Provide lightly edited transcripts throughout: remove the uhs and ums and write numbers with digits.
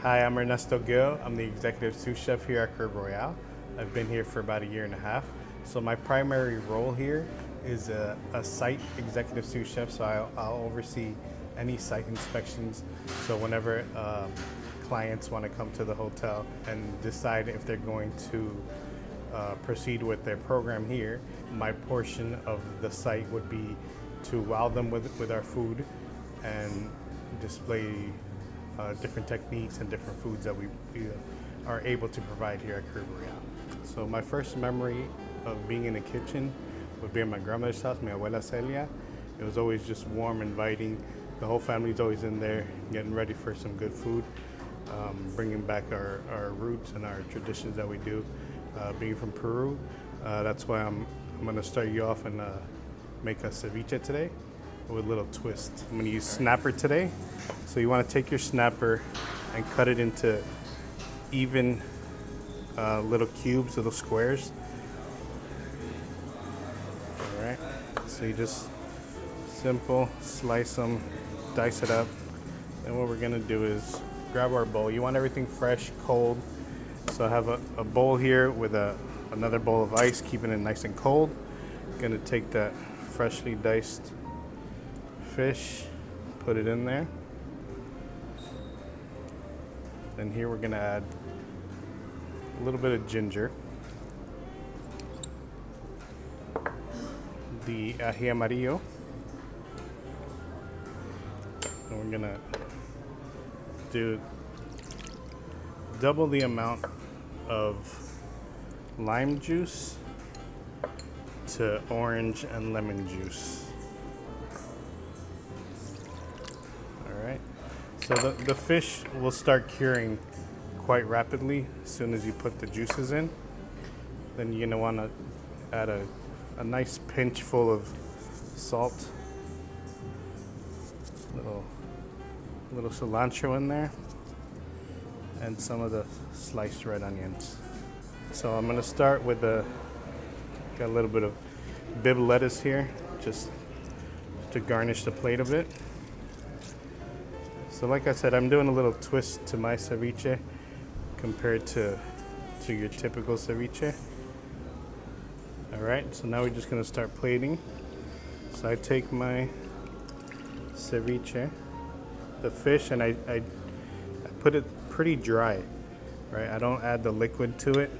Hi, I'm Ernesto Gill. I'm the Executive Sous Chef here at Caribe Royale. I've been here for about a year and a half. So my primary role here is a site Executive Sous Chef, so I'll oversee any site inspections. So whenever clients want to come to the hotel and decide if they're going to proceed with their program here, my portion of the site would be to wow them with our food and display different techniques and different foods that we are able to provide here at Caribe Royale. So my first memory of being in the kitchen would be at my grandmother's house, my abuela Celia. It was always just warm, inviting. The whole family's always in there getting ready for some good food, bringing back our roots and our traditions that we do. Being from Peru, that's why I'm gonna start you off and make a ceviche today with a little twist. I'm gonna use snapper today. So you wanna take your snapper and cut it into even little cubes, little squares. All right, so you just simple slice them, dice it up. And what we're gonna do is grab our bowl. You want everything fresh, cold. So I have a bowl here with another bowl of ice, keeping it nice and cold. Gonna take that freshly diced fish, put it in there. Then here we're gonna add a little bit of ginger, the ají amarillo, and we're gonna do double the amount of lime juice to orange and lemon juice. All right, so the fish will start curing quite rapidly as soon as you put the juices in. Then you're gonna wanna add a nice pinch full of salt, little cilantro in there, and some of the sliced red onions. So I'm gonna start with got a little bit of bib lettuce here, just to garnish the plate a bit. So like I said, I'm doing a little twist to my ceviche compared to your typical ceviche. All right, so now we're just gonna start plating. So I take my ceviche, the fish, and I put it pretty dry, right? I don't add the liquid to it,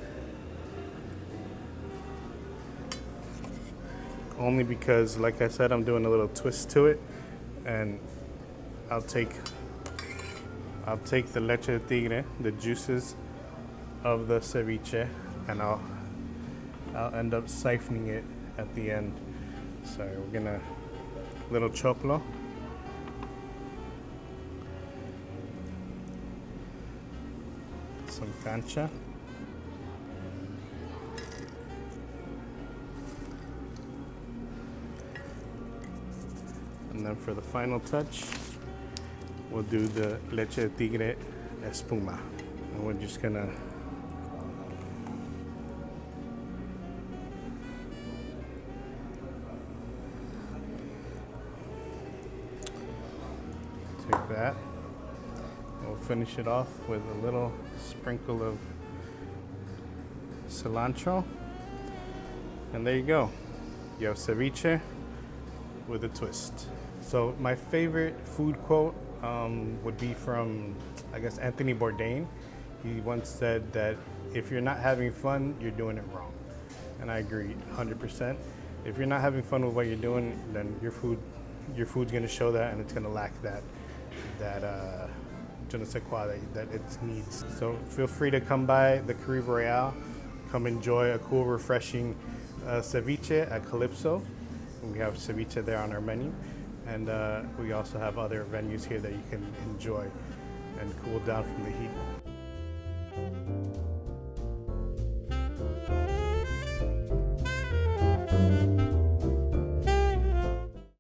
only because, like I said, I'm doing a little twist to it, and I'll take the leche de tigre, the juices of the ceviche, and I'll end up siphoning it at the end. So we're gonna little choclo. Some cancha. And then for the final touch, we'll do the leche de tigre espuma. And we're just gonna take that. We'll finish it off with a little sprinkle of cilantro. And there you go. You have ceviche with a twist. So my favorite food quote would be from, I guess, Anthony Bourdain. He once said that if you're not having fun, you're doing it wrong. And I agree 100%. If you're not having fun with what you're doing, then your food's gonna show that, and it's gonna lack that je ne sais quoi that it needs. So feel free to come by the Caribe Royale, come enjoy a cool, refreshing ceviche at Calypso. We have ceviche there on our menu, and we also have other venues here that you can enjoy and cool down from the heat.